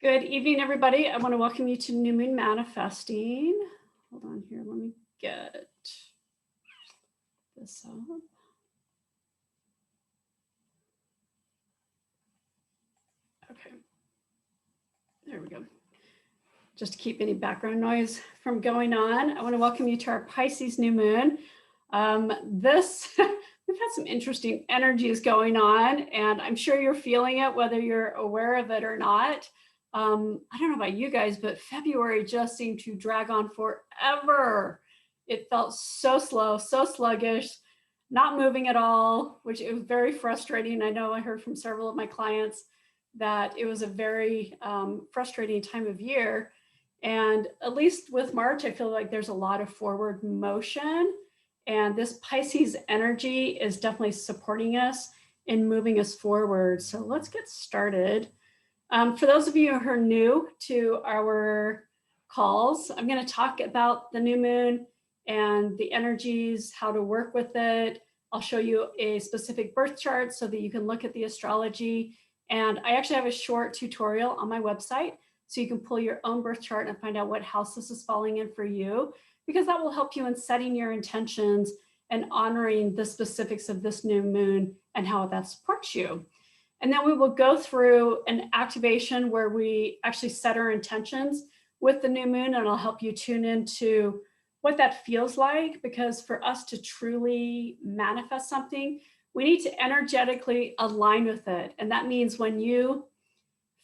Good evening, everybody. I want to welcome you to New Moon Manifesting. Hold on here. Let me get this up. Okay. There we go. Just to keep any background noise from going on, I want to welcome you to our Pisces New Moon. We've had some interesting energies going on, and I'm sure you're feeling it, whether you're aware of it or not. I don't know about you guys, but February just seemed to drag on forever. It felt so slow, so sluggish, not moving at all, which it was very frustrating. I know I heard from several of my clients that it was a very frustrating time of year. And at least with March, I feel like there's a lot of forward motion. And this Pisces energy is definitely supporting us and moving us forward. So let's get started. For those of you who are new to our calls, I'm going to talk about the new moon and the energies, how to work with it. I'll show you a specific birth chart so that you can look at the astrology. And I actually have a short tutorial on my website, so you can pull your own birth chart and find out what house this is falling in for you, because that will help you in setting your intentions and honoring the specifics of this new moon and how that supports you. And then we will go through an activation where we actually set our intentions with the new moon, and I'll help you tune into what that feels like, because for us to truly manifest something, we need to energetically align with it. And that means when you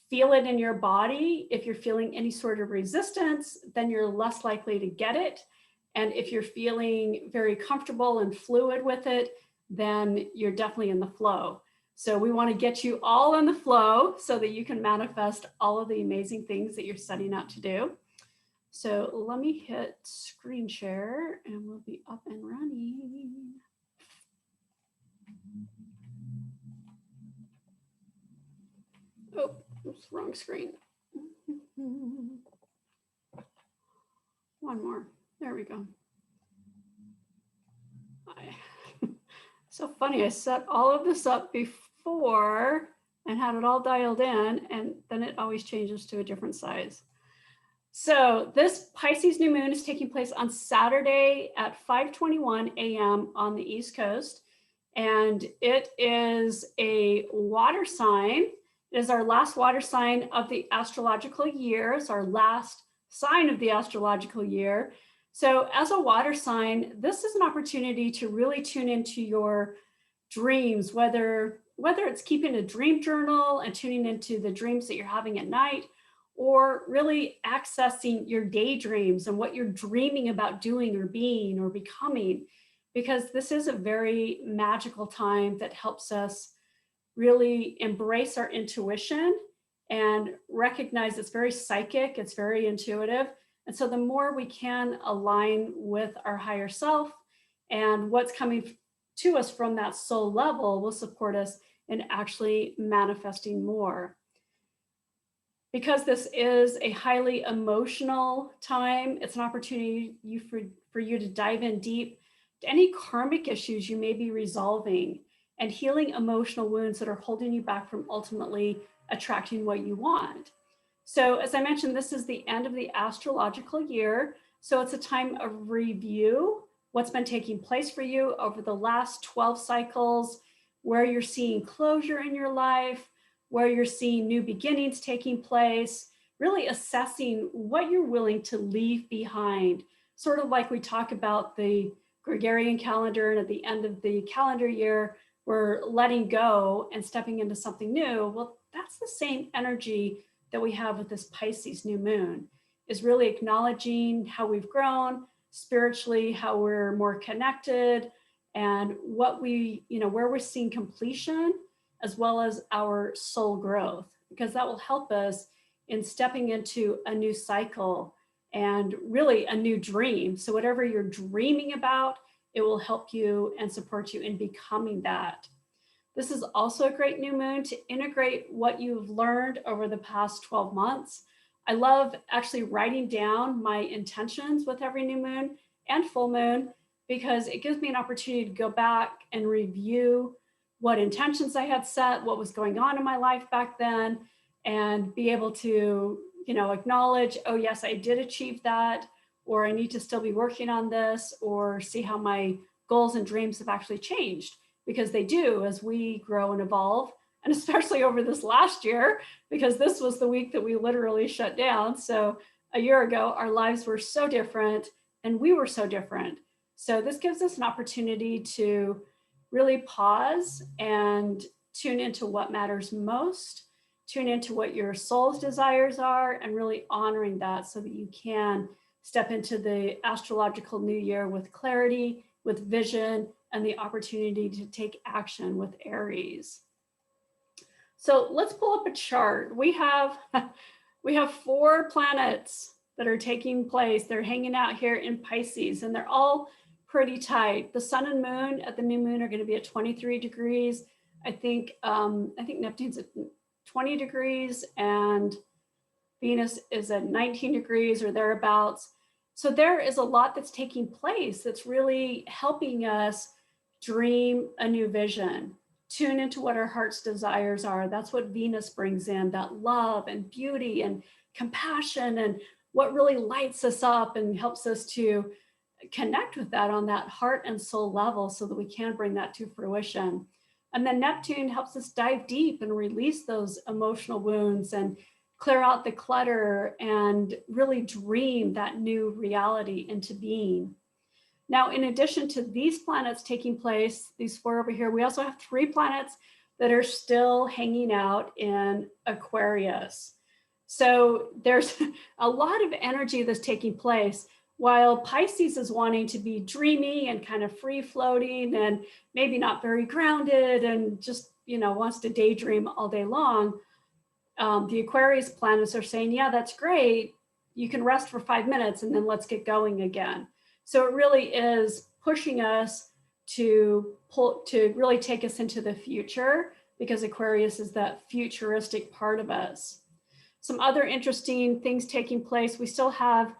feel it in your body, if you're feeling any sort of resistance, then you're less likely to get it. And if you're feeling very comfortable and fluid with it, then you're definitely in the flow. So we want to get you all in the flow so that you can manifest all of the amazing things that you're setting out to do. So let me hit screen share and we'll be up and running. Oh, oops, wrong screen. One more. There we go. So funny, I set all of this up before and had it all dialed in, and then it always changes to a different size. So this Pisces new moon is taking place on Saturday at 5:21 a.m. on the East Coast, and it is a water sign. It is our last water sign of the astrological year. It's our last sign of the astrological year. So as a water sign, this is an opportunity to really tune into your dreams, whether it's keeping a dream journal and tuning into the dreams that you're having at night, or really accessing your daydreams and what you're dreaming about doing or being or becoming, because this is a very magical time that helps us really embrace our intuition and recognize it's very psychic, it's very intuitive. And so the more we can align with our higher self and what's coming to us from that soul level will support us in actually manifesting more. Because this is a highly emotional time, it's an opportunity for you to dive in deep to any karmic issues you may be resolving and healing emotional wounds that are holding you back from ultimately attracting what you want. So as I mentioned, this is the end of the astrological year. So it's a time of review, what's been taking place for you over the last 12 cycles, where you're seeing closure in your life, where you're seeing new beginnings taking place, really assessing what you're willing to leave behind. Sort of like we talk about the Gregorian calendar, and at the end of the calendar year, we're letting go and stepping into something new. Well, that's the same energy that we have with this Pisces new moon, is really acknowledging how we've grown spiritually, how we're more connected, and what where we're seeing completion, as well as our soul growth, because that will help us in stepping into a new cycle and really a new dream. So whatever you're dreaming about, it will help you and support you in becoming that. This is also a great new moon to integrate what you've learned over the past 12 months. I love actually writing down my intentions with every new moon and full moon, because it gives me an opportunity to go back and review what intentions I had set, what was going on in my life back then, and be able to, acknowledge, oh yes, I did achieve that, or I need to still be working on this, or see how my goals and dreams have actually changed, because they do as we grow and evolve. And especially over this last year, because this was the week that we literally shut down. So a year ago, our lives were so different and we were so different. So this gives us an opportunity to really pause and tune into what matters most, tune into what your soul's desires are, and really honoring that so that you can step into the astrological new year with clarity, with vision, and the opportunity to take action with Aries. So let's pull up a chart. We have 4 planets that are taking place. They're hanging out here in Pisces, and they're all pretty tight. The sun and moon at the new moon are going to be at 23 degrees. I think Neptune's at 20 degrees and Venus is at 19 degrees or thereabouts. So there is a lot that's taking place that's really helping us dream a new vision, tune into what our heart's desires are. That's what Venus brings in, that love and beauty and compassion, and what really lights us up and helps us to connect with that on that heart and soul level so that we can bring that to fruition. And then Neptune helps us dive deep and release those emotional wounds and clear out the clutter and really dream that new reality into being. Now, in addition to these planets taking place, these 4 over here, we also have 3 planets that are still hanging out in Aquarius. So there's a lot of energy that's taking place. While Pisces is wanting to be dreamy and kind of free floating and maybe not very grounded and just, wants to daydream all day long, the Aquarius planets are saying, yeah, that's great. You can rest for 5 minutes and then let's get going again. So it really is pushing us to really take us into the future, because Aquarius is that futuristic part of us. Some other interesting things taking place. We still have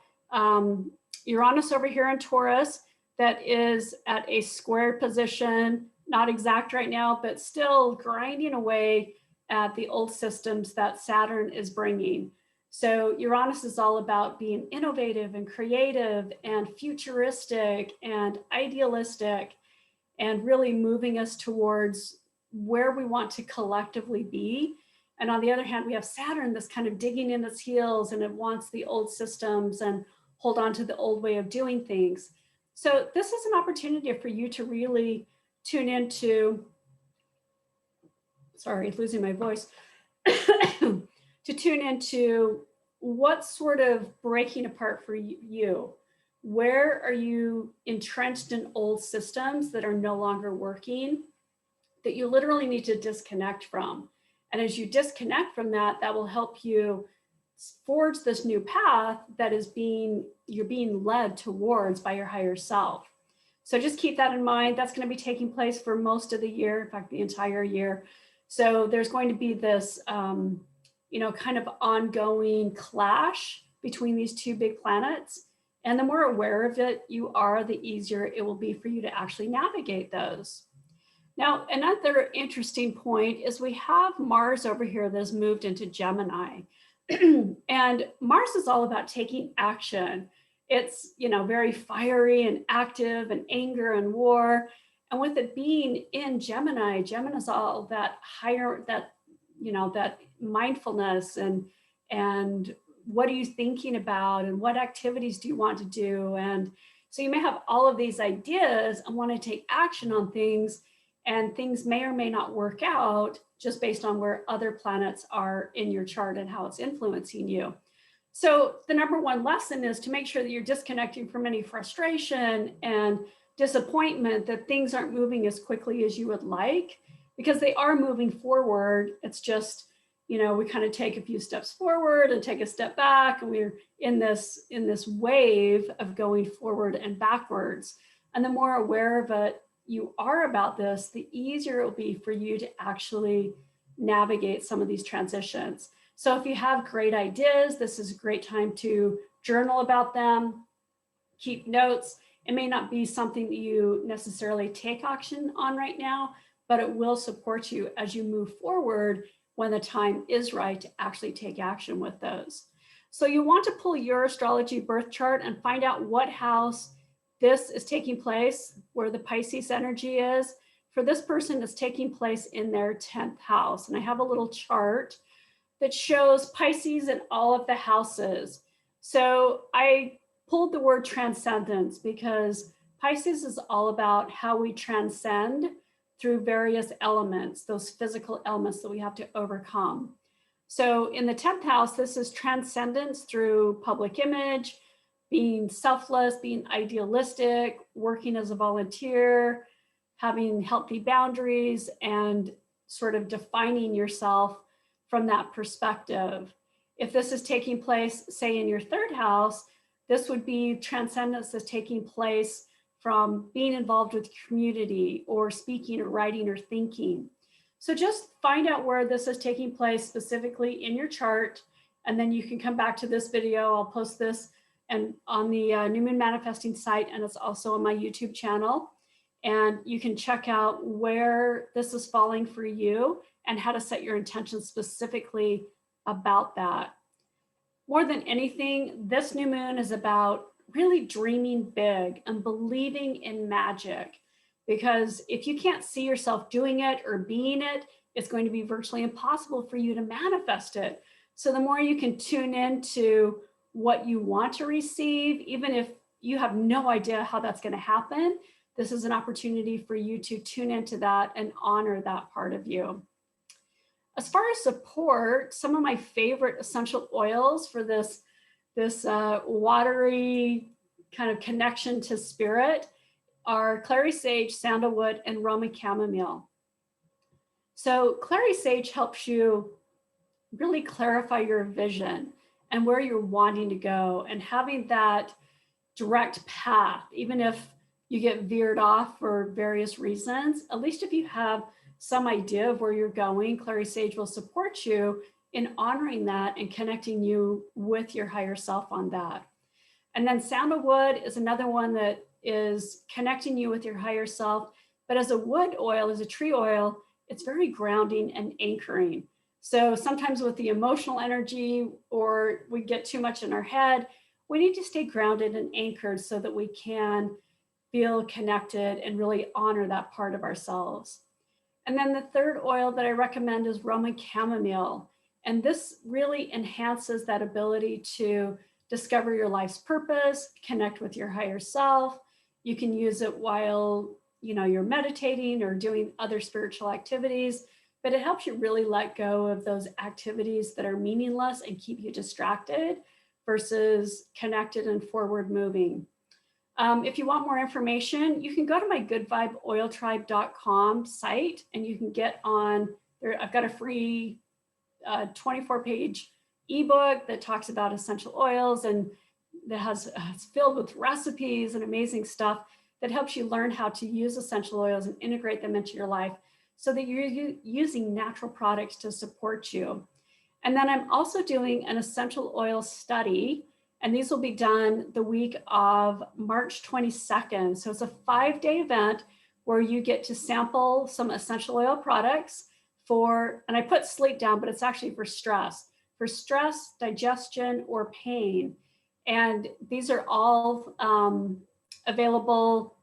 Uranus over here in Taurus that is at a square position, not exact right now, but still grinding away at the old systems that Saturn is bringing. So Uranus is all about being innovative and creative and futuristic and idealistic, and really moving us towards where we want to collectively be. And on the other hand, we have Saturn that's kind of digging in its heels, and it wants the old systems and hold on to the old way of doing things. So this is an opportunity for you to really tune into, sorry, losing my voice, to tune into what's sort of breaking apart for you. Where are you entrenched in old systems that are no longer working, that you literally need to disconnect from? And as you disconnect from that, that will help you forge this new path that you're being led towards by your higher self. So just keep that in mind. That's going to be taking place for most of the year, in fact, the entire year. So there's going to be this, kind of ongoing clash between these 2 big planets. And the more aware of it you are, the easier it will be for you to actually navigate those. Now, another interesting point is we have Mars over here that has moved into Gemini. And Mars is all about taking action. It's, very fiery and active and anger and war. And with it being in Gemini, Gemini is all that higher, that mindfulness and what are you thinking about and what activities do you want to do? And so you may have all of these ideas and want to take action on things, and things may or may not work out just based on where other planets are in your chart and how it's influencing you. So the number 1 lesson is to make sure that you're disconnecting from any frustration and disappointment that things aren't moving as quickly as you would like, because they are moving forward. It's just, we kind of take a few steps forward and take a step back, and we're in this wave of going forward and backwards. And the more aware of it you are about this, the easier it will be for you to actually navigate some of these transitions. So if you have great ideas, this is a great time to journal about them, keep notes. It may not be something that you necessarily take action on right now, but it will support you as you move forward when the time is right to actually take action with those. So you want to pull your astrology birth chart and find out what house this is taking place, where the Pisces energy is. For this person, it's taking place in their 10th house. And I have a little chart that shows Pisces in all of the houses. So I pulled the word transcendence because Pisces is all about how we transcend through various elements, those physical elements that we have to overcome. So in the 10th house, this is transcendence through public image, being selfless, being idealistic, working as a volunteer, having healthy boundaries, and sort of defining yourself from that perspective. If this is taking place, say, in your 3rd house, this would be transcendence that's taking place from being involved with community or speaking or writing or thinking. So just find out where this is taking place specifically in your chart, and then you can come back to this video. I'll post this and on the New Moon Manifesting site, and it's also on my YouTube channel. And you can check out where this is falling for you and how to set your intentions specifically about that. More than anything, this new moon is about really dreaming big and believing in magic. Because if you can't see yourself doing it or being it, it's going to be virtually impossible for you to manifest it. So the more you can tune into what you want to receive, even if you have no idea how that's going to happen, this is an opportunity for you to tune into that and honor that part of you. As far as support, some of my favorite essential oils for this watery kind of connection to spirit are clary sage, sandalwood, and Roman chamomile. So clary sage helps you really clarify your vision and where you're wanting to go, and having that direct path, even if you get veered off for various reasons, at least if you have some idea of where you're going, clary sage will support you in honoring that and connecting you with your higher self on that. And then sandalwood is another one that is connecting you with your higher self. But as a wood oil, as a tree oil, it's very grounding and anchoring. So sometimes with the emotional energy, or we get too much in our head, we need to stay grounded and anchored so that we can feel connected and really honor that part of ourselves. And then the 3rd oil that I recommend is Roman chamomile. And this really enhances that ability to discover your life's purpose, connect with your higher self. You can use it while you're meditating or doing other spiritual activities, but it helps you really let go of those activities that are meaningless and keep you distracted versus connected and forward moving. If you want more information, you can go to my goodvibeoiltribe.com site, and you can get on there. I've got a free 24-page ebook that talks about essential oils, and that it's filled with recipes and amazing stuff that helps you learn how to use essential oils and integrate them into your life so that you're using natural products to support you. And then I'm also doing an essential oil study, and these will be done the week of March 22nd. So it's a 5-day event where you get to sample some essential oil products and I put sleep down, but it's actually for stress, digestion, or pain. And these are all available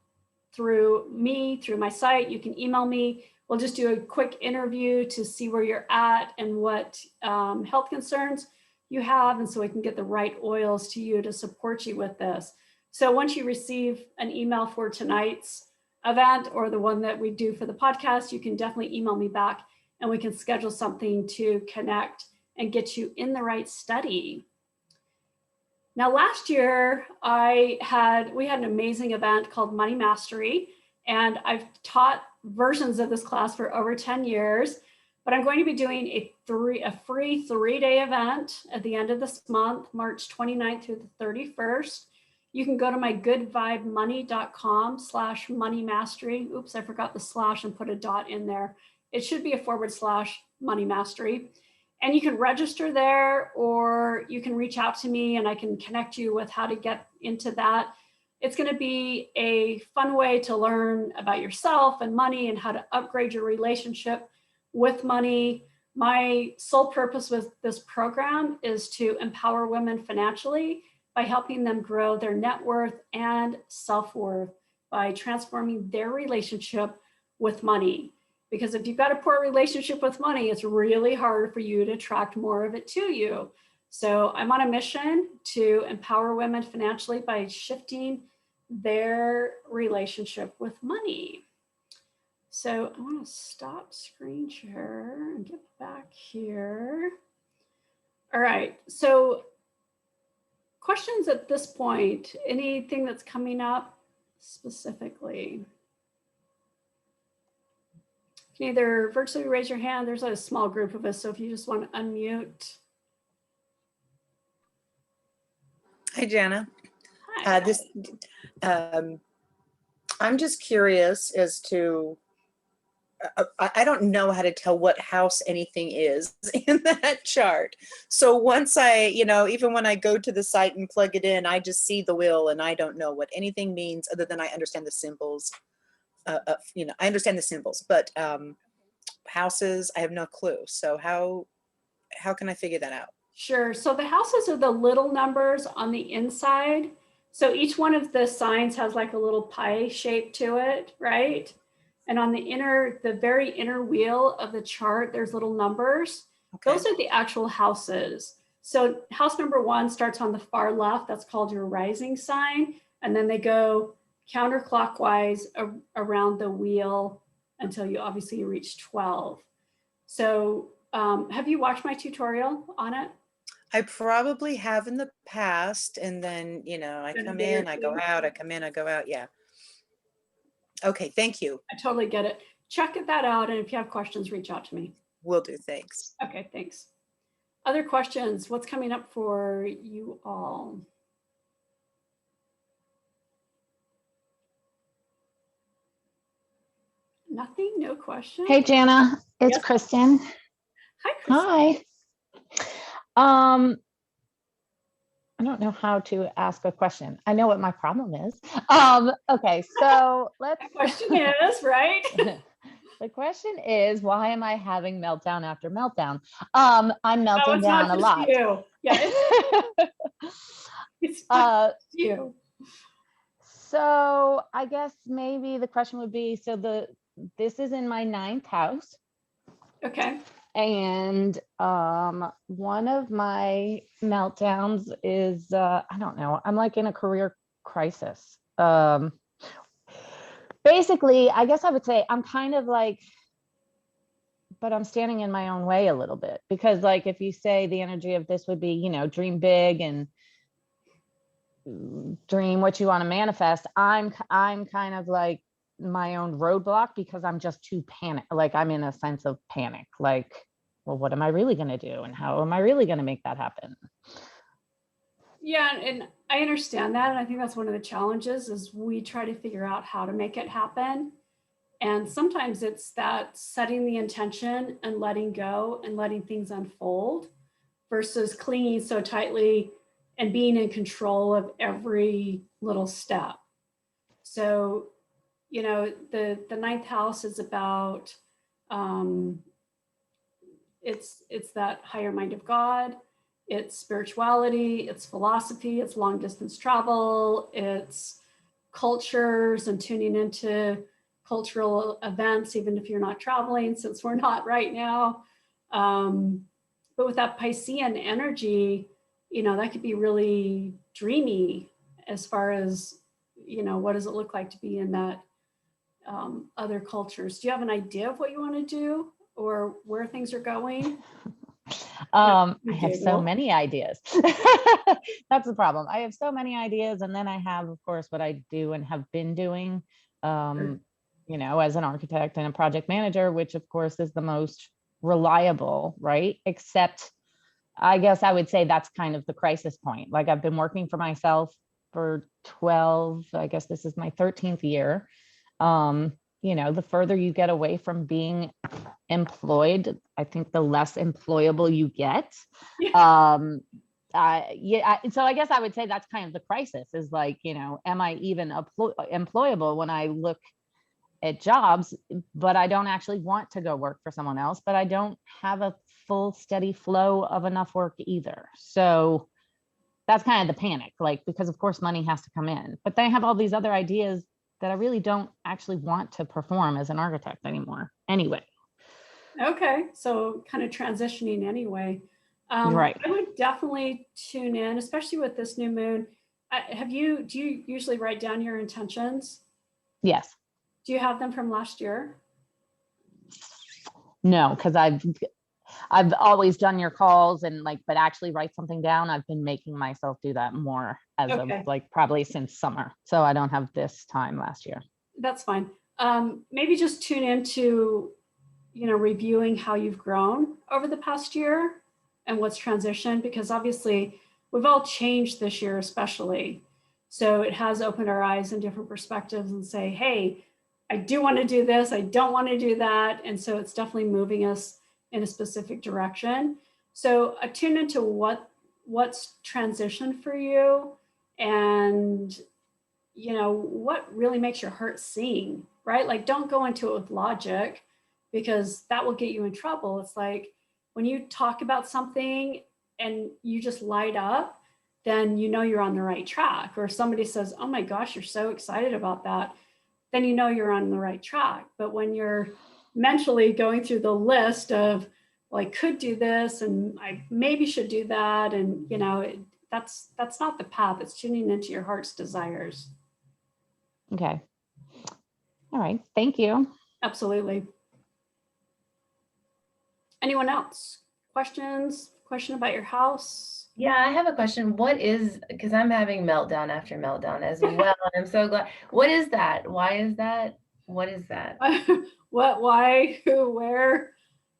through my site. You can email me. We'll just do a quick interview to see where you're at and what health concerns you have, and so we can get the right oils to you to support you with this. So once you receive an email for tonight's event or the one that we do for the podcast, you can definitely email me back and we can schedule something to connect and get you in the right study. Now, last year we had an amazing event called Money Mastery, and I've taught versions of this class for over 10 years, but I'm going to be doing a free 3-day event at the end of this month, March 29th through the 31st. You can go to my goodvibemoney.com/money mastery. Oops, I forgot the slash and put a dot in there. It should be a /money mastery. And you can register there, or you can reach out to me and I can connect you with how to get into that. It's going to be a fun way to learn about yourself and money and how to upgrade your relationship with money. My sole purpose with this program is to empower women financially by helping them grow their net worth and self-worth by transforming their relationship with money. Because if you've got a poor relationship with money, it's really hard for you to attract more of it to you. So I'm on a mission to empower women financially by shifting their relationship with money. So I want to stop screen share and get back here. All right, so questions at this point, anything that's coming up specifically? You can either virtually raise your hand. There's a small group of us, so if you just want to unmute. Hi, Jana. Hi. I'm just curious as to, I don't know how to tell what house anything is in that chart. So once I, even when I go to the site and plug it in, I just see the wheel and I don't know what anything means other than I understand the symbols. I understand the symbols, but houses, I have no clue. So how can I figure that out? Sure. So the houses are the little numbers on the inside. So each one of the signs has like a little pie shape to it, right? And on the very inner wheel of the chart, there's little numbers. Okay. Those are the actual houses. So house number 1 starts on the far left. That's called your rising sign. And then they go counterclockwise around the wheel until you obviously reach 12. So have you watched my tutorial on it? I probably have in the past, and then, I come in, I go out, I come in, I go out. Yeah. Okay. Thank you. I totally get it. Check that out. And if you have questions, reach out to me. Will do. Thanks. Okay. Thanks. Other questions? What's coming up for you all? Nothing? No questions? Hey, Jana. It's yes. Kristen. Hi, Kristen. Hi. I don't know how to ask a question. I know what my problem is. Okay, so let's. The question is, right? The question is, why am I having meltdown after meltdown? I'm melting down a lot. You. Yeah, it's you. So I guess maybe the question would be, so this is in my 9th house. Okay. And one of my meltdowns is, I don't know, I'm like in a career crisis. Basically, I guess I would say I'm kind of like, but I'm standing in my own way a little bit, because like, if you say the energy of this would be, dream big and dream what you want to manifest, I'm kind of like my own roadblock, because I'm just too panicked. Like I'm in a sense of panic, like, well, what am I really going to do? And how am I really going to make that happen? Yeah. And I understand that. And I think that's one of the challenges is we try to figure out how to make it happen. And sometimes it's that setting the intention and letting go and letting things unfold versus clinging so tightly and being in control of every little step. So, the 9th house is about, it's that higher mind of God, it's spirituality, it's philosophy, it's long distance travel, it's cultures and tuning into cultural events, even if you're not traveling, since we're not right now. But with that Piscean energy, that could be really dreamy as far as, what does it look like to be in that other cultures? Do you have an idea of what you want to do or where things are going? I have so many ideas. That's the problem. I have so many ideas. And then I have, of course, what I do and have been doing, as an architect and a project manager, which of course is the most reliable, right? Except I guess I would say that's kind of the crisis point. Like I've been working for myself for 12, I guess this is my 13th year. The further you get away from being employed, I think the less employable you get. Yeah. So I guess I would say that's kind of the crisis is like, am I even employable when I look at jobs, but I don't actually want to go work for someone else, but I don't have a full steady flow of enough work either. So that's kind of the panic, like, because of course money has to come in, but then I have all these other ideas that I really don't actually want to perform as an architect anymore anyway. Okay, so kind of transitioning anyway. Right. I would definitely tune in, especially with this new moon. Do you usually write down your intentions? Yes. Do you have them from last year? No, because I've always done your calls and like, but actually write something down. I've been making myself do that more as of Okay, like probably since summer. So I don't have this time last year. that's fine. Maybe just tune into, reviewing how you've grown over the past year and what's transitioned, because obviously we've all changed this year, especially. So it has opened our eyes in different perspectives and say, hey, I do want to do this, I don't want to do that. And so it's definitely moving us in a specific direction. So tune into what's transitioned for you, and what really makes your heart sing, right? Like, don't go into it with logic, because that will get you in trouble. It's like when you talk about something and you just light up, then you're on the right track. Or somebody says, oh my gosh, you're so excited about that, then you're on the right track. But when you're mentally going through the list of, well, I could do this and I maybe should do that, and that's not the path. It's tuning into your heart's desires. Okay. All right. Thank you. Absolutely. Anyone else? Question about your house? Yeah, I have a question. Because I'm having meltdown after meltdown as well. I'm so glad. What is that? Why is that? What is that? What, why, who, where?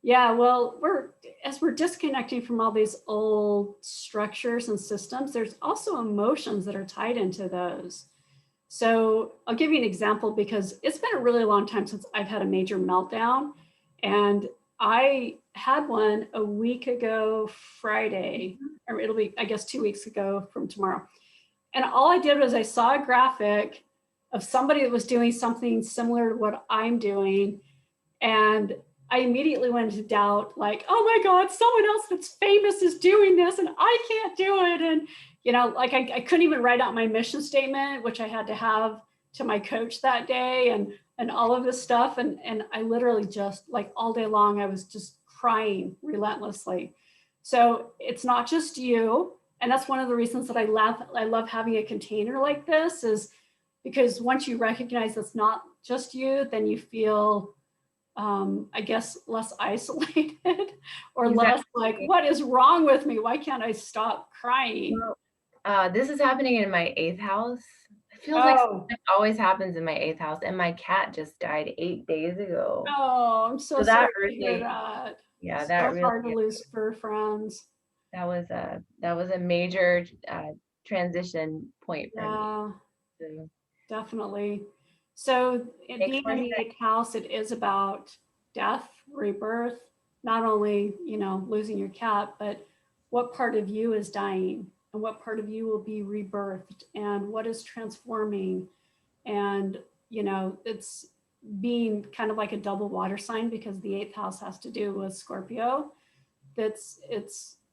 Yeah, well, we're disconnecting from all these old structures and systems, there's also emotions that are tied into those. So I'll give you an example, because it's been a really long time since I've had a major meltdown. And I had one a week ago Friday, or it'll be, I guess, 2 weeks ago from tomorrow. And all I did was I saw a graphic of somebody that was doing something similar to what I'm doing. And I immediately went into doubt, like, oh my God, someone else that's famous is doing this and I can't do it. And, like I couldn't even write out my mission statement, which I had to have to my coach that day, and all of this stuff. And I literally just, like, all day long, I was just crying relentlessly. So it's not just you. And that's one of the reasons that I love having a container like this, is because once you recognize it's not just you, then you feel, I guess, less isolated, or Exactly. less like, what is wrong with me? Why can't I stop crying? Well, this is happening in my 8th house. It feels like it always happens in my 8th house, and my cat just died 8 days ago. Oh, I'm so sorry to hear that. Yeah, it's that so really hard to lose fur friends. That was a major transition point for me. Yeah, So, definitely. So being in the 8th house, it is about death, rebirth, not only, losing your cat, but what part of you is dying, and what part of you will be rebirthed, and what is transforming. And, it's being kind of like a double water sign, because the 8th house has to do with Scorpio. It's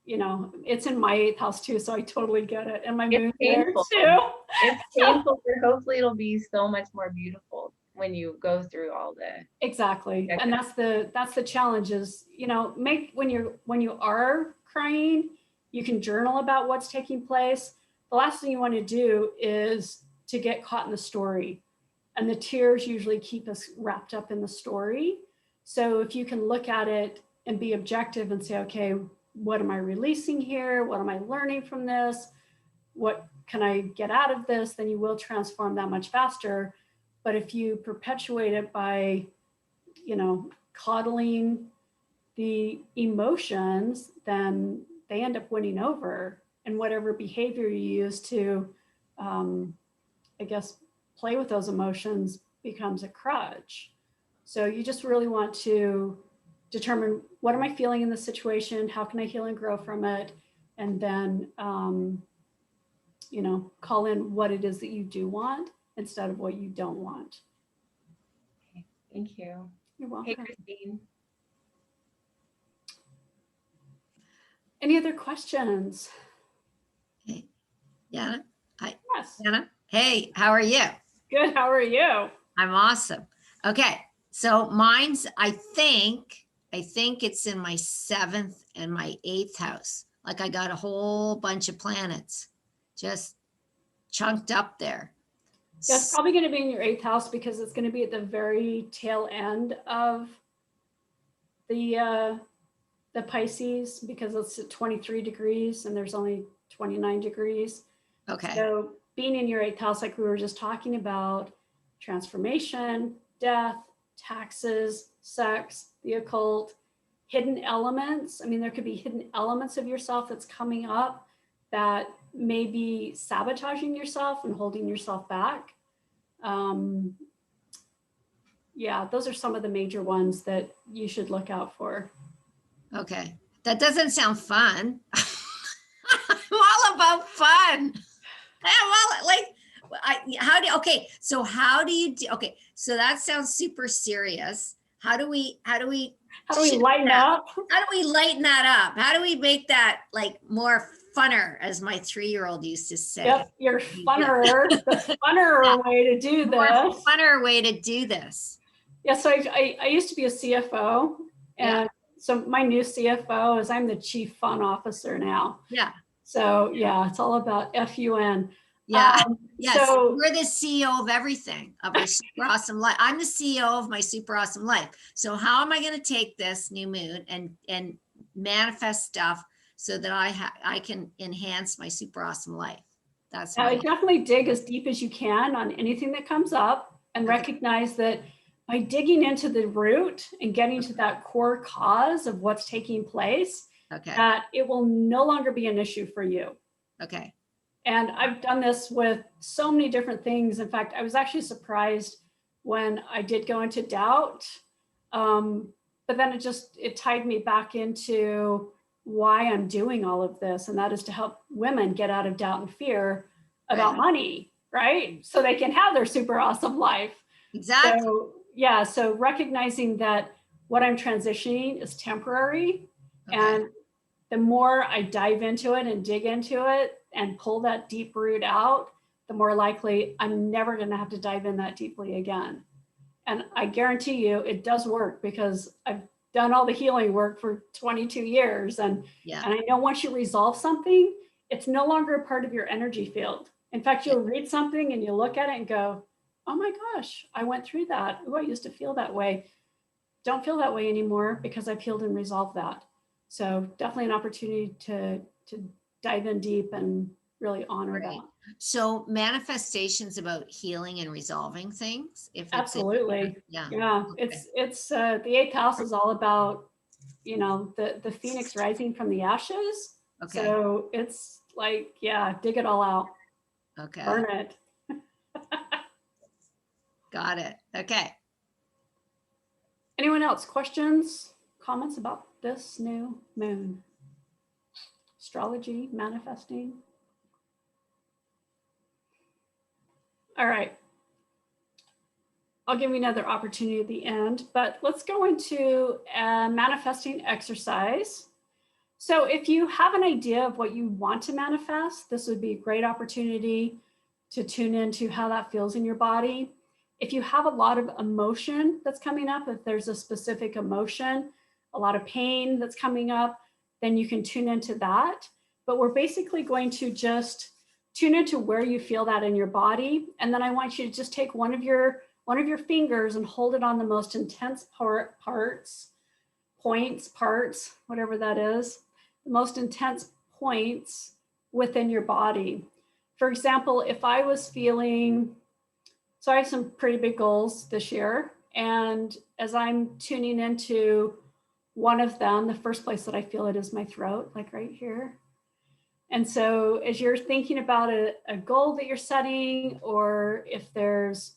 in my 8th house too, so I totally get it. And my moon there too. It's painful, but hopefully it'll be so much more beautiful when you go through all the. Exactly. And that's the challenge, is, when you are crying, you can journal about what's taking place. The last thing you want to do is to get caught in the story. And the tears usually keep us wrapped up in the story. So if you can look at it and be objective and say, okay, what am I releasing here? What am I learning from this? What can I get out of this? Then you will transform that much faster. But if you perpetuate it by, coddling the emotions, then they end up winning over. And whatever behavior you use to, I guess, play with those emotions becomes a crutch. So you just really want to determine, what am I feeling in this situation? How can I heal and grow from it? And then, call in what it is that you do want instead of what you don't want. Okay. Thank you. You're welcome. Hey, Christine. Any other questions? Hey, Yana. Hi, Yes. Yana. Hey, how are you? Good. How are you? I'm awesome. Okay, so mine's, I think it's in my 7th and my 8th house. Like I got a whole bunch of planets just chunked up there. Yeah, it's probably going to be in your 8th house because it's going to be at the very tail end of the Pisces, because it's at 23 degrees and there's only 29 degrees. Okay. So being in your 8th house, like we were just talking about, transformation, death, taxes, sex, the occult, hidden elements. I mean, there could be hidden elements of yourself that's coming up that may be sabotaging yourself and holding yourself back. Yeah, those are some of the major ones that you should look out for. Okay. That doesn't sound fun. I'm all about fun. I'm all like, okay, so how do you do, okay, so that sounds super serious. How do we Lighten up? How do we lighten that up? How do we make that like more funner, as my 3-year-old used to say? Yep, your funner, the funner way to do More this. funner way to do this. Yeah, so I used to be a CFO, and so my new CFO is I'm the chief fun officer now. Yeah. So yeah, it's all about FUN. Yeah. Yes. So we're the CEO of everything, of our super awesome life. I'm the CEO of my super awesome life. So how am I going to take this new moon and manifest stuff so that I can enhance my super awesome life? That's I my definitely dig as deep as you can on anything that comes up, and recognize that by digging into the root and getting to that core cause of what's taking place, that it will no longer be an issue for you. Okay. And I've done this with so many different things. In fact, I was actually surprised when I did go into doubt. But then it tied me back into why I'm doing all of this. And that is to help women get out of doubt and fear about money, right? So they can have their super awesome life. Exactly. So yeah, so recognizing that what I'm transitioning is temporary. And the more I dive into it and dig into it and pull that deep root out, the more likely I'm never going to have to dive in that deeply again. And I guarantee you it does work, because I've done all the healing work for 22 years. And I know once you resolve something, it's no longer a part of your energy field. In fact, you'll read something and you look at it and go, oh my gosh, I went through that. Oh, I used to feel that way. Don't feel that way anymore, because I've healed and resolved that. So definitely an opportunity to dive in deep and really honor that. So manifestations about healing and resolving things. If absolutely, it's the 8th house is all about, the phoenix rising from the ashes. So it's like, dig it all out. Burn it. Got it. Okay. Anyone else? Questions, comments about this new moon? Astrology, manifesting. All right. I'll give you another opportunity at the end, but let's go into a manifesting exercise. So if you have an idea of what you want to manifest, this would be a great opportunity to tune into how that feels in your body. If you have a lot of emotion that's coming up, if there's a specific emotion, a lot of pain that's coming up, then you can tune into that. But we're basically going to just tune into where you feel that in your body. And then I want you to just take one of your fingers and hold it on the most intense parts, whatever that is, the most intense points within your body. For example, if I was feeling, so I have some pretty big goals this year. And as I'm tuning into one of them, the first place that I feel it is my throat, like right here. And so as you're thinking about a goal that you're setting, or if there's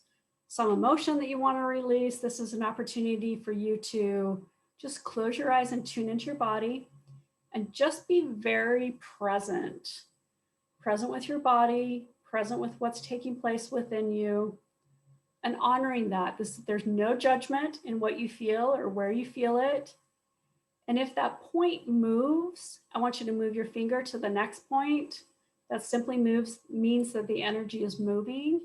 some emotion that you want to release, this is an opportunity for you to just close your eyes and tune into your body and just be very present with your body, present with what's taking place within you, and honoring that. There's no judgment in what you feel or where you feel it. And if that point moves, I want you to move your finger to the next point. That simply means that the energy is moving.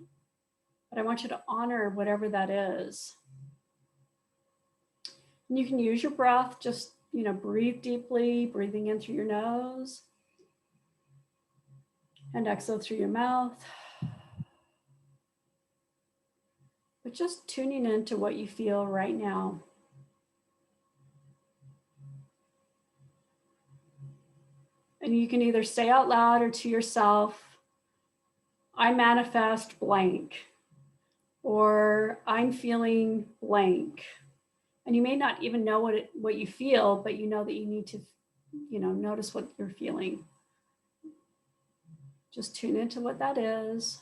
But I want you to honor whatever that is. And you can use your breath, just, breathe deeply, breathing in through your nose and exhale through your mouth. But just tuning into what you feel right now. And you can either say out loud or to yourself, I manifest blank, or I'm feeling blank. And you may not even know what you feel, but you know that you need to, notice what you're feeling. Just tune into what that is.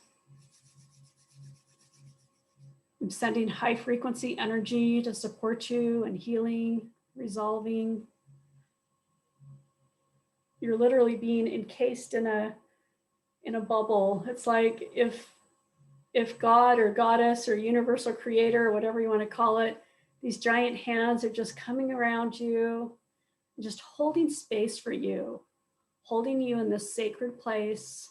I'm sending high frequency energy to support you and healing, resolving. You're literally being encased in a bubble. It's like if God or goddess or universal creator, or whatever you want to call it, these giant hands are just coming around you, just holding space for you, holding you in this sacred place,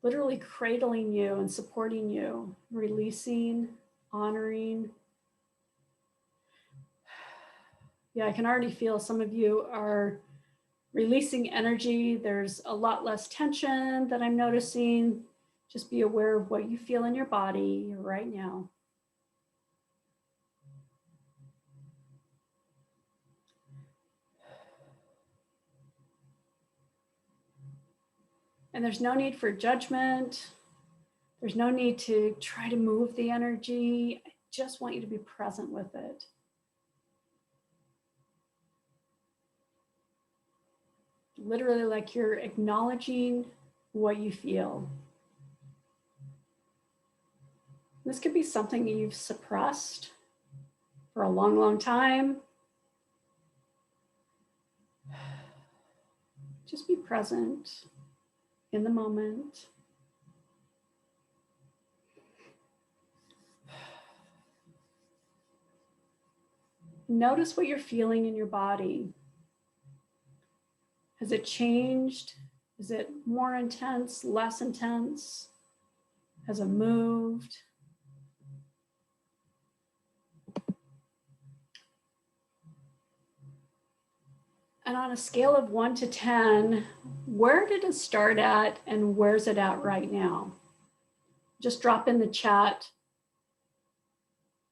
literally cradling you and supporting you, releasing, honoring. Yeah, I can already feel some of you are releasing energy. There's a lot less tension that I'm noticing. Just be aware of what you feel in your body right now. And there's no need for judgment. There's no need to try to move the energy. I just want you to be present with it. Literally like you're acknowledging what you feel. This could be something you've suppressed for a long, long time. Just be present in the moment. Notice what you're feeling in your body. Has it changed? Is it more intense, less intense? Has it moved? And on a scale of 1 to 10, where did it start at and where's it at right now? Just drop in the chat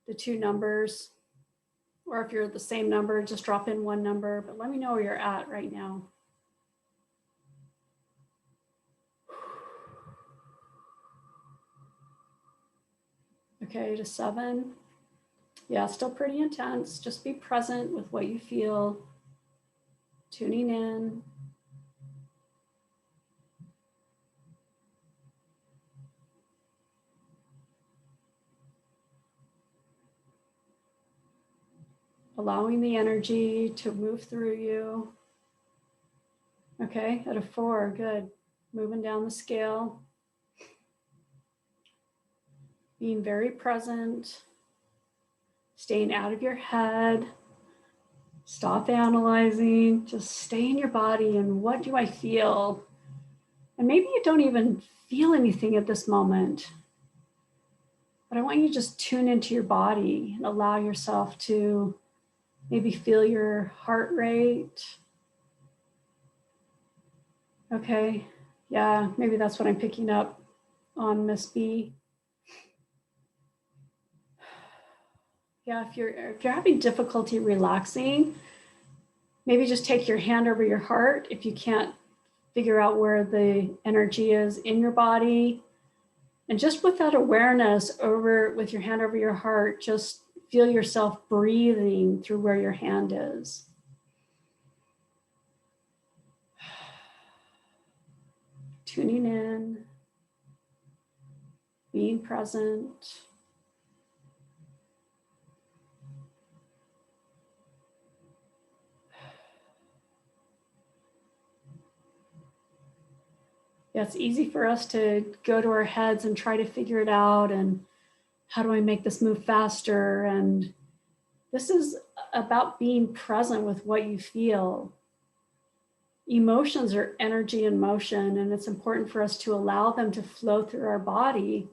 the two numbers, or if you're the same number, just drop in one number, but let me know where you're at right now. Okay, to 7. Yeah, still pretty intense. Just be present with what you feel, tuning in. Allowing the energy to move through you. Okay, at a 4, good. Moving down the scale. Being very present. Staying out of your head. Stop analyzing. Just stay in your body and what do I feel? And maybe you don't even feel anything at this moment. But I want you to just tune into your body and allow yourself to maybe feel your heart rate. Okay, yeah, maybe that's what I'm picking up on Miss B. Yeah, if you're having difficulty relaxing, maybe just take your hand over your heart if you can't figure out where the energy is in your body. And just with that awareness with your hand over your heart, just feel yourself breathing through where your hand is. Tuning in, being present. Yeah, it's easy for us to go to our heads and try to figure it out and how do I make this move faster? And This is about being present with what you feel. Emotions are energy in motion, and it's important for us to allow them to flow through our body.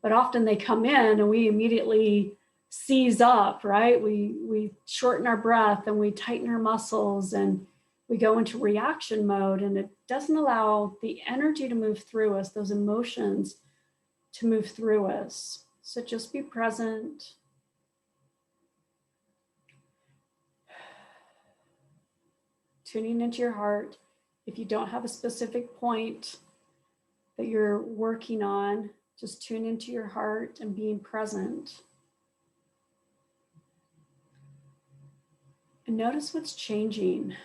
But often they come in and we immediately seize up, right? We shorten our breath and we tighten our muscles and we go into reaction mode, and it doesn't allow the energy to move through us, those emotions to move through us. So just be present. Tuning into your heart. If you don't have a specific point that you're working on, just tune into your heart and being present. And notice what's changing.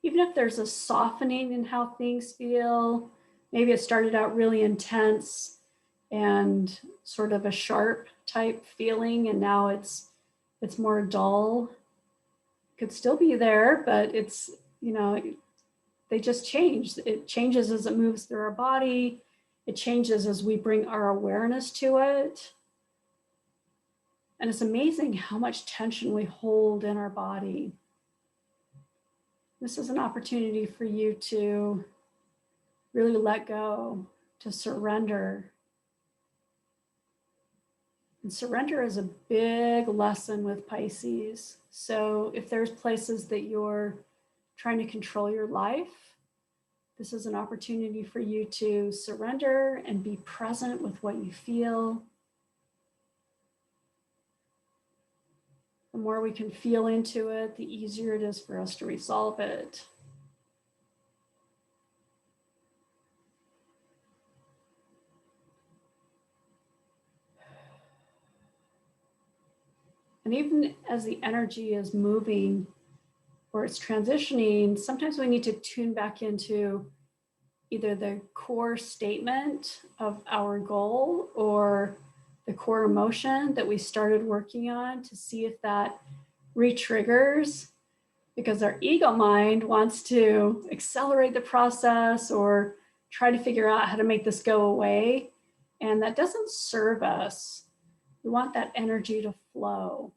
Even if there's a softening in how things feel, maybe it started out really intense and sort of a sharp type feeling, and now it's more dull. Could still be there, but it's, you know, they just change. It changes as it moves through our body. It changes as we bring our awareness to it. And it's amazing how much tension we hold in our body. This is an opportunity for you to really let go, to surrender. And surrender is a big lesson with Pisces. So if there's places that you're trying to control your life, this is an opportunity for you to surrender and be present with what you feel. The more we can feel into it, the easier it is for us to resolve it. And even as the energy is moving or it's transitioning, sometimes we need to tune back into either the core statement of our goal or the core emotion that we started working on to see if that re-triggers, because our ego mind wants to accelerate the process or try to figure out how to make this go away. And that doesn't serve us. We want that energy to flow.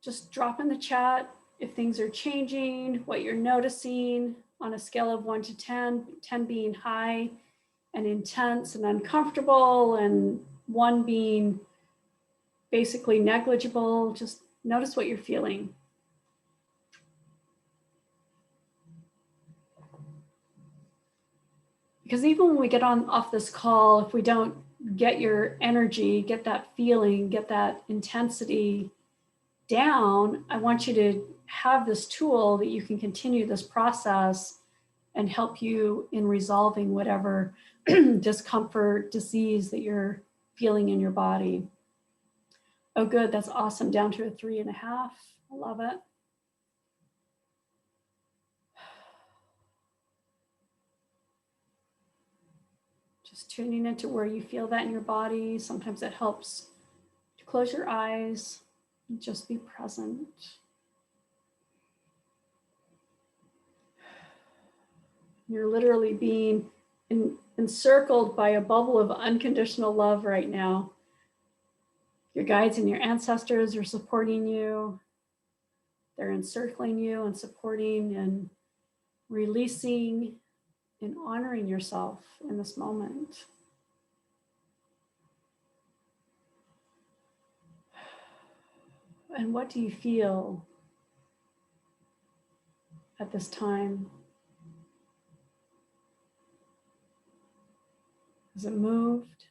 Just drop in the chat if things are changing, what you're noticing on a scale of 1 to 10, 10 being high and intense and uncomfortable, and 1 being basically negligible. Just notice what you're feeling. Because even when we get off this call, if we don't get your energy, get that feeling, get that intensity down, I want you to have this tool that you can continue this process and help you in resolving whatever discomfort, disease that you're feeling in your body. Oh, good. That's awesome. Down to a 3.5. I love it. Just tuning into where you feel that in your body. Sometimes it helps to close your eyes and just be present. You're literally being encircled by a bubble of unconditional love right now. Your guides and your ancestors are supporting you. They're encircling you and supporting and releasing and honoring yourself in this moment. And what do you feel at this time? Has it moved?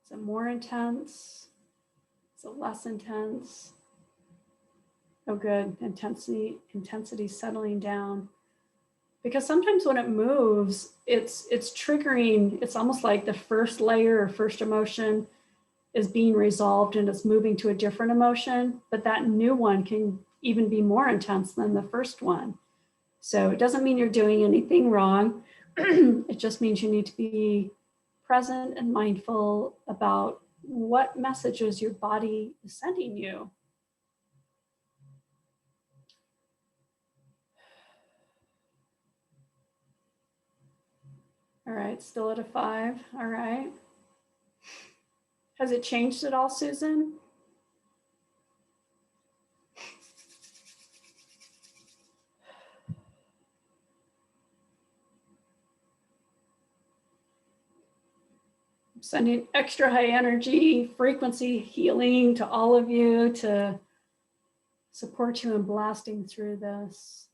Is it more intense? Is it less intense? Oh, good. Intensity settling down. Because sometimes when it moves, it's triggering. It's almost like the first layer or first emotion is being resolved and it's moving to a different emotion, but that new one can even be more intense than the first one. So it doesn't mean you're doing anything wrong. It just means you need to be present and mindful about what messages your body is sending you. All right, still at a 5. All right. Has it changed at all, Susan? Sending extra high energy, frequency healing to all of you to support you in blasting through this.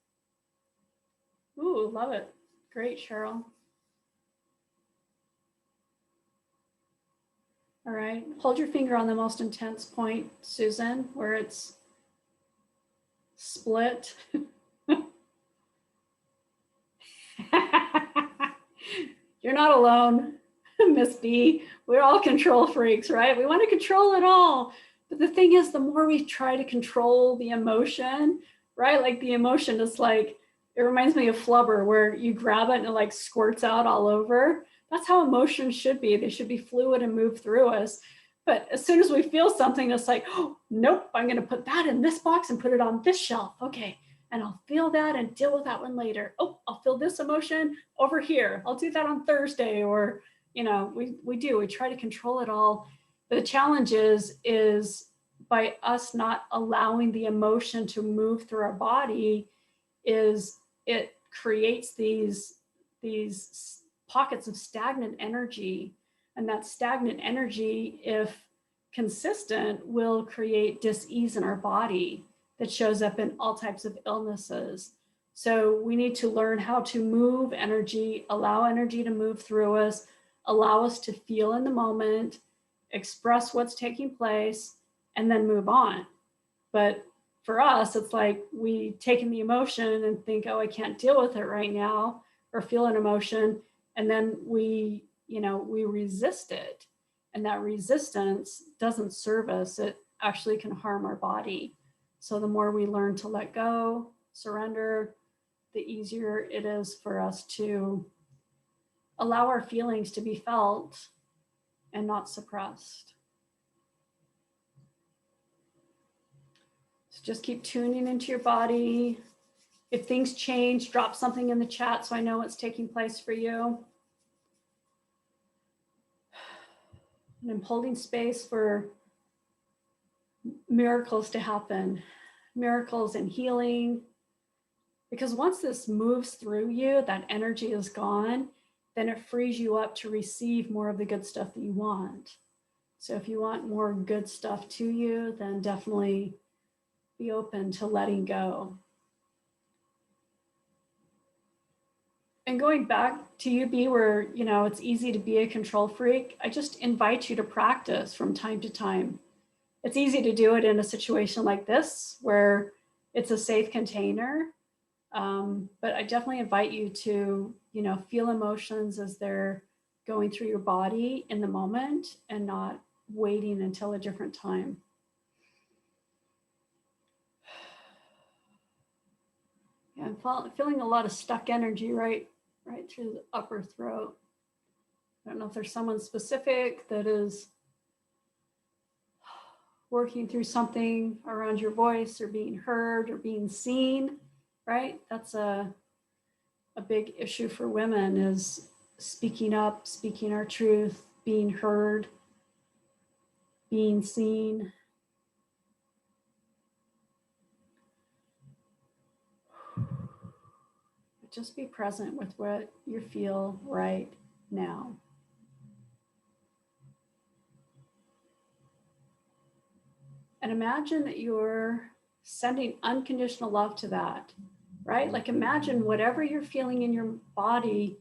Ooh, love it. Great, Cheryl. All right, hold your finger on the most intense point, Susan, where it's split. You're not alone, Miss B. We're all control freaks, right? We want to control it all. But the thing is, the more we try to control the emotion, right? Like the emotion is like, it reminds me of flubber where you grab it and it like squirts out all over. That's how emotions should be. They should be fluid and move through us. But as soon as we feel something, it's like, oh, nope, I'm going to put that in this box and put it on this shelf. Okay. And I'll feel that and deal with that one later. Oh, I'll feel this emotion over here. I'll do that on Thursday. Or, you know, we try to control it all. The challenge is by us not allowing the emotion to move through our body, is it creates these pockets of stagnant energy. And that stagnant energy, if consistent, will create dis-ease in our body that shows up in all types of illnesses. So we need to learn how to move energy, allow energy to move through us, allow us to feel in the moment, express what's taking place, and then move on. But for us, it's like we take in the emotion and think, oh, I can't deal with it right now, or feel an emotion. And then we resist it. And that resistance doesn't serve us. It actually can harm our body. So the more we learn to let go, surrender, the easier it is for us to allow our feelings to be felt and not suppressed. So just keep tuning into your body. If things change, drop something in the chat so I know what's taking place for you. And I'm holding space for miracles to happen, miracles and healing. Because once this moves through you, that energy is gone, then it frees you up to receive more of the good stuff that you want. So if you want more good stuff to you, then definitely be open to letting go. And going back to you, B, where, it's easy to be a control freak, I just invite you to practice from time to time. It's easy to do it in a situation like this where it's a safe container. But I definitely invite you to, feel emotions as they're going through your body in the moment and not waiting until a different time. Yeah, I'm feeling a lot of stuck energy right through the upper throat. I don't know if there's someone specific that is working through something around your voice or being heard or being seen, right? That's a big issue for women, is speaking up, speaking our truth, being heard, being seen. Just be present with what you feel right now. And imagine that you're sending unconditional love to that, right? Like imagine whatever you're feeling in your body,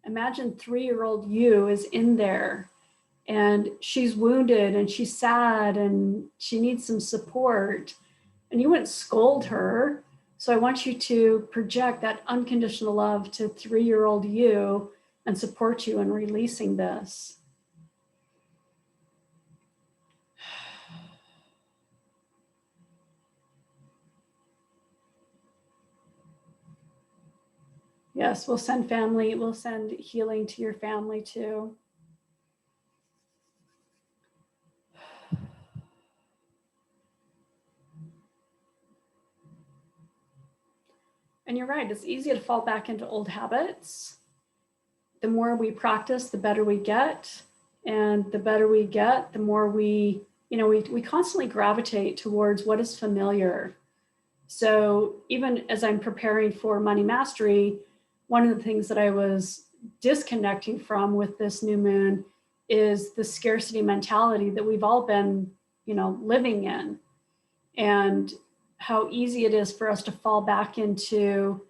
imagine 3-year-old you is in there and she's wounded and she's sad and she needs some support, and you wouldn't scold her. So I want you to project that unconditional love to 3-year-old you and support you in releasing this. Yes, we'll send healing to your family too. And you're right, it's easy to fall back into old habits. The more we practice, the better we get. And the better we get, the more we constantly gravitate towards what is familiar. So even as I'm preparing for money mastery, one of the things that I was disconnecting from with this new moon is the scarcity mentality that we've all been, living in, and how easy it is for us to fall back into,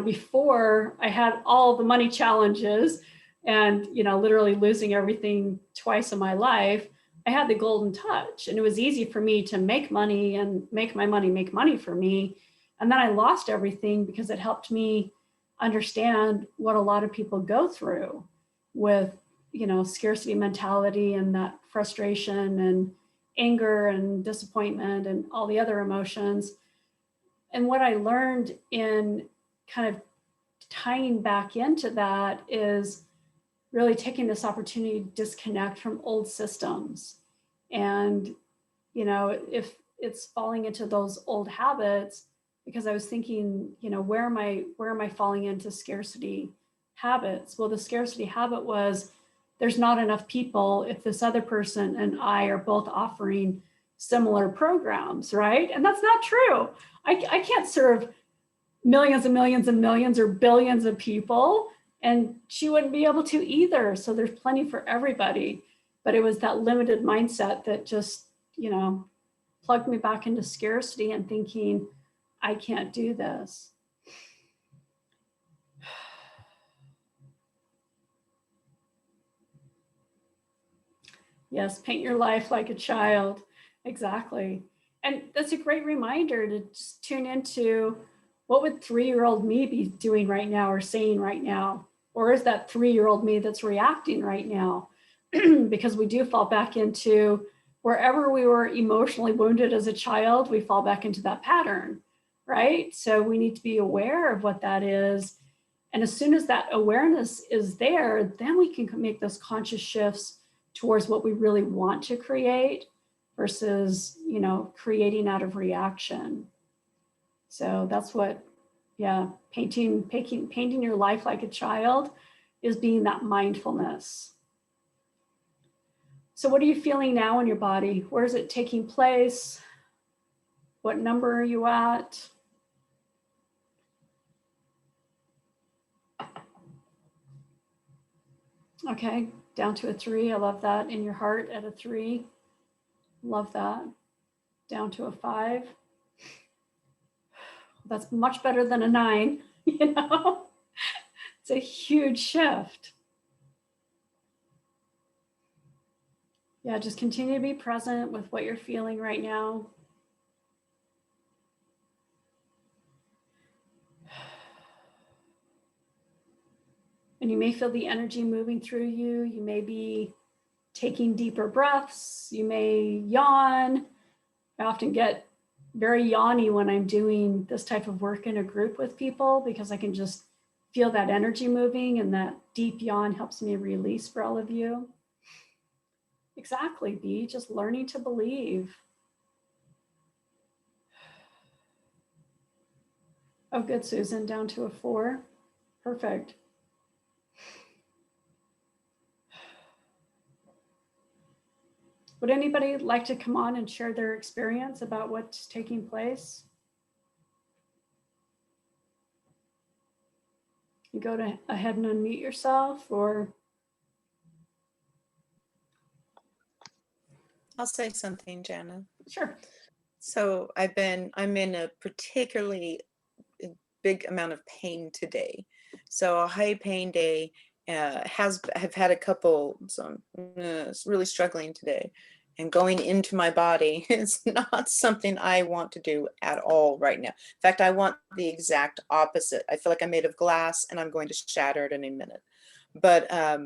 before I had all the money challenges and, literally losing everything twice in my life, I had the golden touch, and it was easy for me to make money and make my money make money for me. And then I lost everything because it helped me understand what a lot of people go through with, scarcity mentality and that frustration and anger and disappointment and all the other emotions. And what I learned in kind of tying back into that is really taking this opportunity to disconnect from old systems. And, if it's falling into those old habits, because I was thinking, where am I falling into scarcity habits? Well, the scarcity habit was there's not enough people if this other person and I are both offering similar programs, right? And that's not true. I can't serve millions and millions and millions or billions of people, and she wouldn't be able to either. So there's plenty for everybody. But it was that limited mindset that just, plugged me back into scarcity and thinking, I can't do this. Yes, paint your life like a child. Exactly. And that's a great reminder to just tune into, what would 3-year-old me be doing right now or saying right now? Or is that 3-year-old me that's reacting right now? Because we do fall back into wherever we were emotionally wounded as a child, we fall back into that pattern, right? So we need to be aware of what that is. And as soon as that awareness is there, then we can make those conscious shifts towards what we really want to create versus, creating out of reaction. So that's what, painting your life like a child is being that mindfulness. So what are you feeling now in your body? Where is it taking place? What number are you at? Okay, down to a 3. I love that. In your heart at a 3. Love that. Down to a 5. That's much better than a 9, It's a huge shift. Yeah, just continue to be present with what you're feeling right now. And you may feel the energy moving through you. You may be taking deeper breaths. You may yawn. I often get very yawny when I'm doing this type of work in a group with people because I can just feel that energy moving, and that deep yawn helps me release for all of you. Exactly, B, just learning to believe. Oh, good, Susan, down to a 4. Perfect. Would anybody like to come on and share their experience about what's taking place? You go ahead and unmute yourself, or I'll say something, Jana. sure. So I'm in a particularly big amount of pain today. So a high pain day. Have had a couple, so I'm really struggling today, and going into my body is not something I want to do at all right now. In fact, I want the exact opposite. I feel like I'm made of glass and I'm going to shatter it in a minute. But I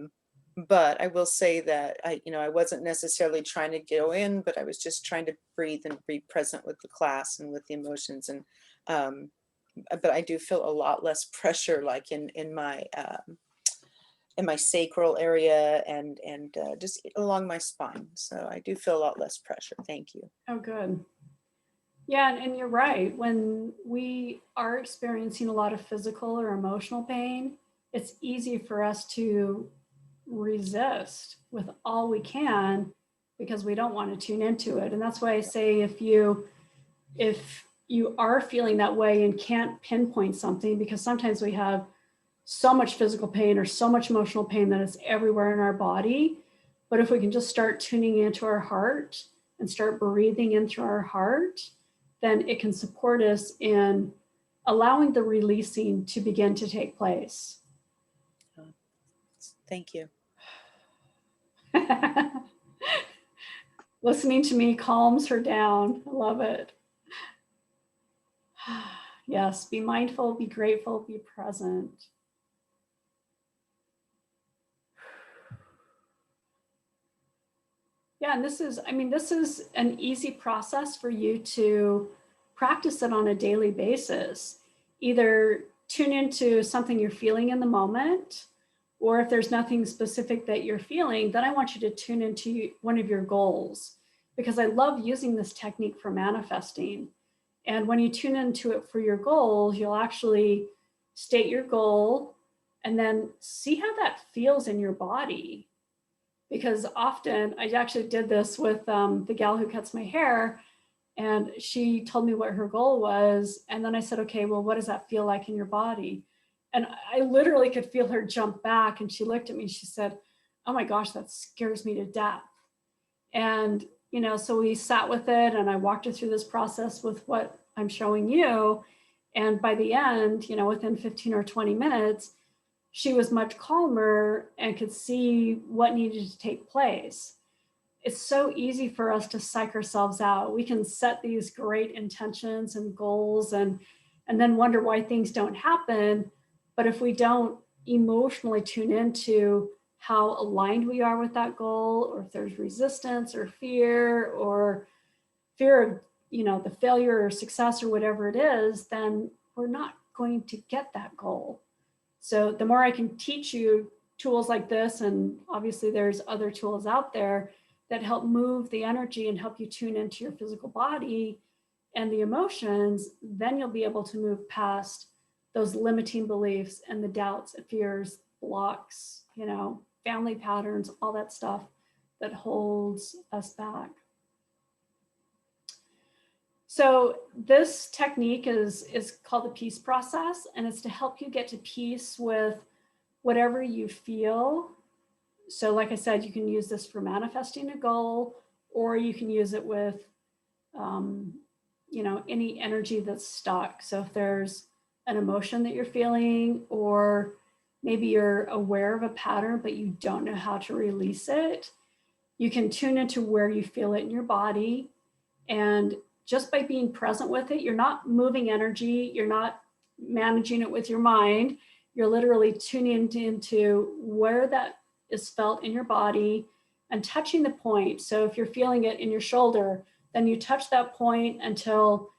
will say that I wasn't necessarily trying to go in, but I was just trying to breathe and be present with the class and with the emotions. And but I do feel a lot less pressure, like in my sacral area and just along my spine. So I do feel a lot less pressure. Thank you. Oh, good. Yeah, and you're right. When we are experiencing a lot of physical or emotional pain, it's easy for us to resist with all we can because we don't want to tune into it. And that's why I say if you are feeling that way and can't pinpoint something, because sometimes we have so much physical pain or so much emotional pain that it's everywhere in our body. But if we can just start tuning into our heart and start breathing in through our heart, then it can support us in allowing the releasing to begin to take place. Thank you. Listening to me calms her down. I love it. Yes, be mindful, be grateful, be present. Yeah, and this is an easy process for you to practice it on a daily basis. Either tune into something you're feeling in the moment, or if there's nothing specific that you're feeling, then I want you to tune into one of your goals, because I love using this technique for manifesting. And when you tune into it for your goals, you'll actually state your goal and then see how that feels in your body. Because often, I actually did this with the gal who cuts my hair, and she told me what her goal was. And then I said, okay, well, what does that feel like in your body? And I literally could feel her jump back, and she looked at me, she said, oh my gosh, that scares me to death. And, so we sat with it, and I walked her through this process with what I'm showing you. And by the end, within 15 or 20 minutes, she was much calmer and could see what needed to take place. It's so easy for us to psych ourselves out. We can set these great intentions and goals and then wonder why things don't happen. But if we don't emotionally tune into how aligned we are with that goal, or if there's resistance or fear of, the failure or success or whatever it is, then we're not going to get that goal. So the more I can teach you tools like this, and obviously there's other tools out there that help move the energy and help you tune into your physical body and the emotions, then you'll be able to move past those limiting beliefs and the doubts, fears, blocks, family patterns, all that stuff that holds us back. So this technique is called the peace process, and it's to help you get to peace with whatever you feel. So like I said, you can use this for manifesting a goal, or you can use it with, any energy that's stuck. So if there's an emotion that you're feeling, or maybe you're aware of a pattern, but you don't know how to release it, you can tune into where you feel it in your body. And just by being present with it, you're not moving energy, you're not managing it with your mind, you're literally tuning into where that is felt in your body and touching the point. So if you're feeling it in your shoulder, then you touch that point until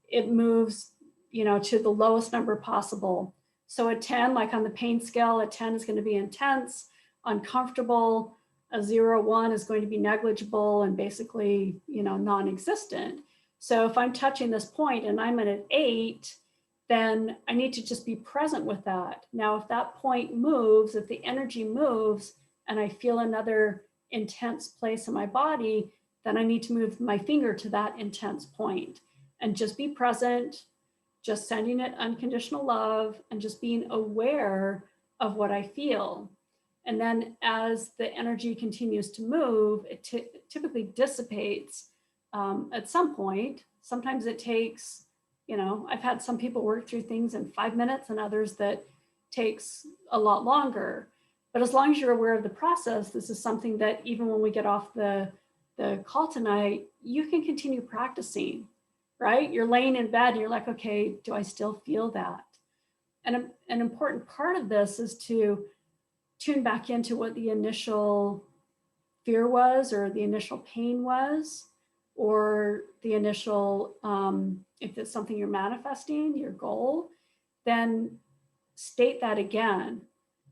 it moves, to the lowest number possible. So a 10, like on the pain scale, a 10 is going to be intense, uncomfortable. A 0, 1 is going to be negligible and basically, non-existent. So if I'm touching this point and I'm at an 8, then I need to just be present with that. Now, if that point moves, if the energy moves and I feel another intense place in my body, then I need to move my finger to that intense point and just be present, just sending it unconditional love and just being aware of what I feel. And then as the energy continues to move, it typically dissipates at some point. Sometimes it takes, I've had some people work through things in 5 minutes and others that takes a lot longer. But as long as you're aware of the process, this is something that even when we get off the call tonight, you can continue practicing, right? You're laying in bed and you're like, okay, do I still feel that? And an important part of this is to tune back into what the initial fear was, or the initial pain was, or the initial, if it's something you're manifesting, your goal, then state that again.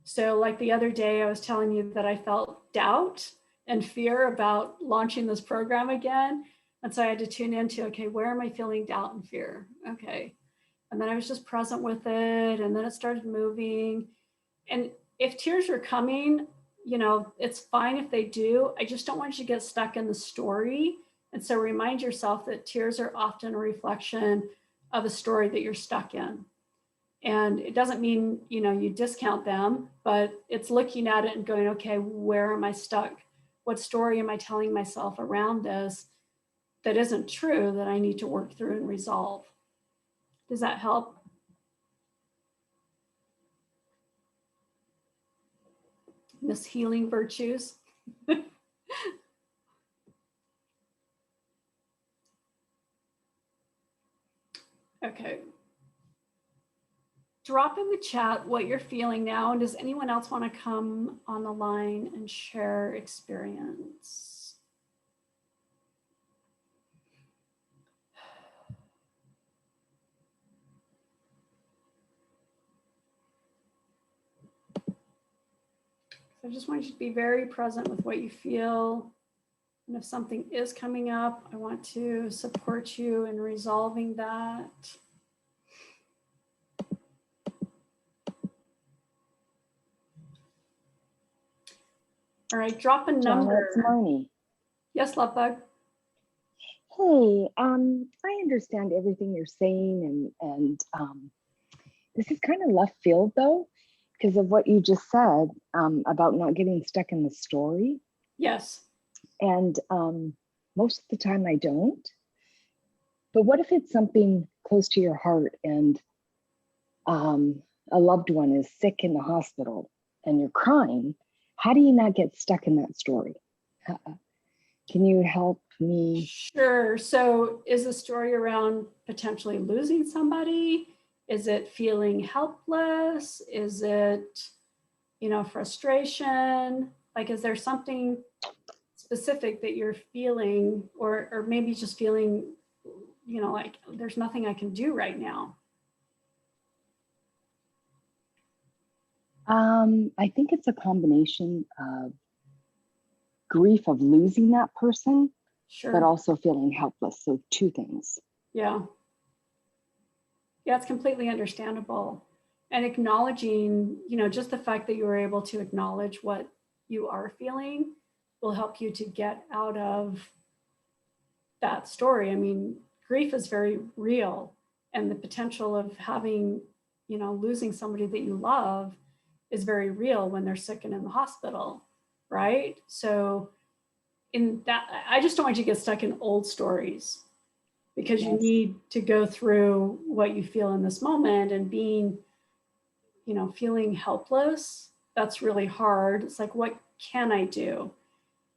So like the other day, I was telling you that I felt doubt and fear about launching this program again. And so I had to tune into, okay, where am I feeling doubt and fear? Okay. And then I was just present with it. And then it started moving. And if tears were coming, you know, it's fine if they do. I just don't want you to get stuck in the story. And so remind yourself that tears are often a reflection of a story that you're stuck in. And it doesn't mean, you know, you discount them, but it's looking at it and going, okay, where am I stuck? What story am I telling myself around this that isn't true that I need to work through and resolve? Does that help? Miss Healing Virtues. Okay. Drop in the chat what you're feeling now. And does anyone else want to come on the line and share experience? So I just want you to be very present with what you feel. And if something is coming up, I want to support you in resolving that. All right, drop a number. It's Marnie. Yes, love bug. Hey, I understand everything you're saying, and this is kind of left field though, because of what you just said about not getting stuck in the story. Yes. And most of the time I don't. But what if it's something close to your heart and a loved one is sick in the hospital and you're crying? How do you not get stuck in that story? Can you help me? Sure. So is the story around potentially losing somebody? Is it feeling helpless? Is it, you know, frustration? Like, is there something specific that you're feeling, or maybe just feeling, you know, like there's nothing I can do right now? I think it's a combination of grief of losing that person, Sure. but also feeling helpless. So two things. Yeah. Yeah, it's completely understandable. And acknowledging, you know, just the fact that you were able to acknowledge what you are feeling will help you to get out of that story. I mean, grief is very real, and the potential of having, you know, losing somebody that you love is very real when they're sick and in the hospital, right? So in that, I just don't want you to get stuck in old stories, because you Yes. need to go through what you feel in this moment. And being, you know, feeling helpless, that's really hard. It's like, what can I do?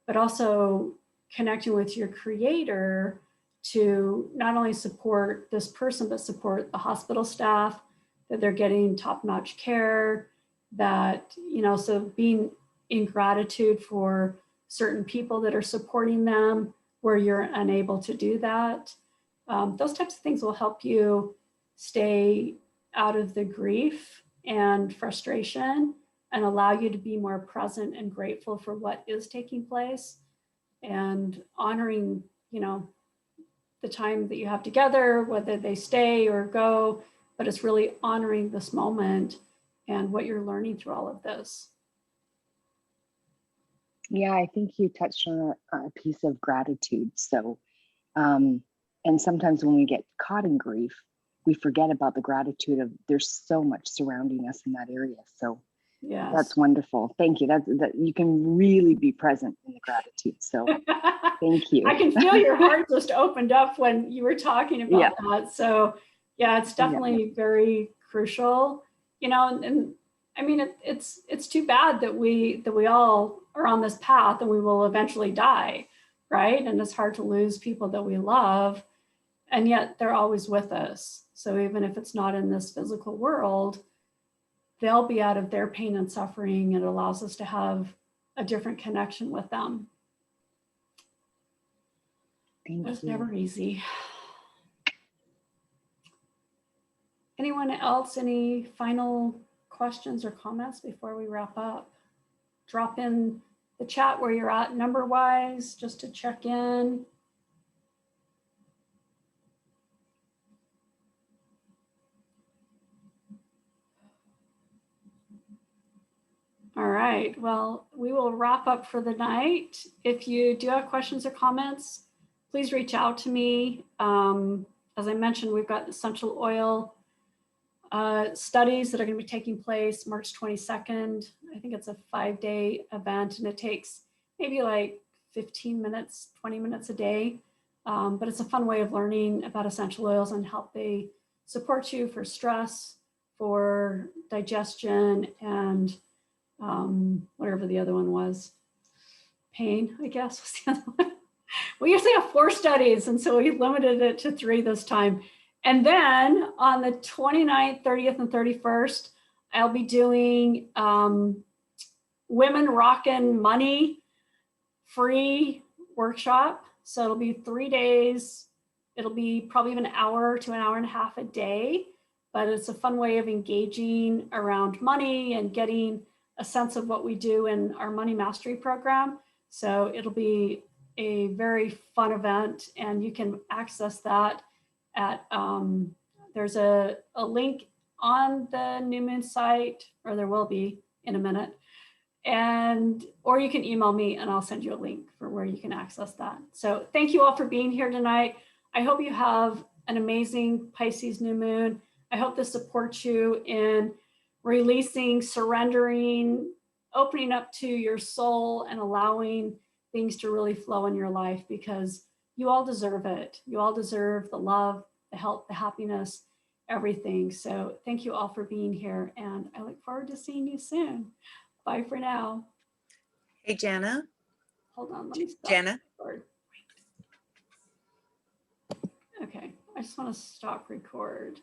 But also connecting with your creator to not only support this person, but support the hospital staff, that they're getting top-notch care, that, you know, so being in gratitude for certain people that are supporting them where you're unable to do that. Those types of things will help you stay out of the grief and frustration and allow you to be more present and grateful for what is taking place, and honoring, you know, the time that you have together, whether they stay or go, but it's really honoring this moment and what you're learning through all of this. Yeah, I think you touched on a piece of gratitude. So, and sometimes when we get caught in grief, we forget about the gratitude of there's so much surrounding us in that area. So Yes. that's wonderful. Thank you. That you can really be present in the gratitude. So thank you. I can feel your heart just opened up when you were talking about that. So yeah, it's definitely very crucial, you know, and I mean, it's too bad that we all are on this path and we will eventually die, right? And it's hard to lose people that we love, and yet they're always with us. So even if it's not in this physical world, they'll be out of their pain and suffering, and it allows us to have a different connection with them. It's never easy. Anyone else, any final questions or comments before we wrap up? Drop in the chat where you're at number-wise, just to check in. All right. right. Well, we will wrap up for the night. If you do have questions or comments, please reach out to me. As I mentioned, we've got essential oil studies that are going to be taking place March 22nd. I think it's a 5-day event, and it takes maybe like 15 minutes, 20 minutes a day. But it's a fun way of learning about essential oils and how they support you for stress, for digestion, and whatever the other one was. Pain, I guess, was the other one. We usually have 4 studies, and so we limited it to 3 this time. And then on the 29th, 30th, and 31st, I'll be doing Women Rockin' Money free workshop. So it'll be 3 days. It'll be probably an hour to an hour and a half a day, but it's a fun way of engaging around money and getting a sense of what we do in our money mastery program. So it'll be a very fun event, and you can access that at, there's a link on the New Moon site, or there will be in a minute. Or you can email me and I'll send you a link for where you can access that. So thank you all for being here tonight. I hope you have an amazing Pisces New Moon. I hope this supports you in releasing, surrendering, opening up to your soul, and allowing things to really flow in your life, because you all deserve it. You all deserve the love, the health, the happiness, everything. So thank you all for being here, and I look forward to seeing you soon. Bye for now. Hey, Jana. Hold on, let me stop. Jana. Okay, I just want to stop record.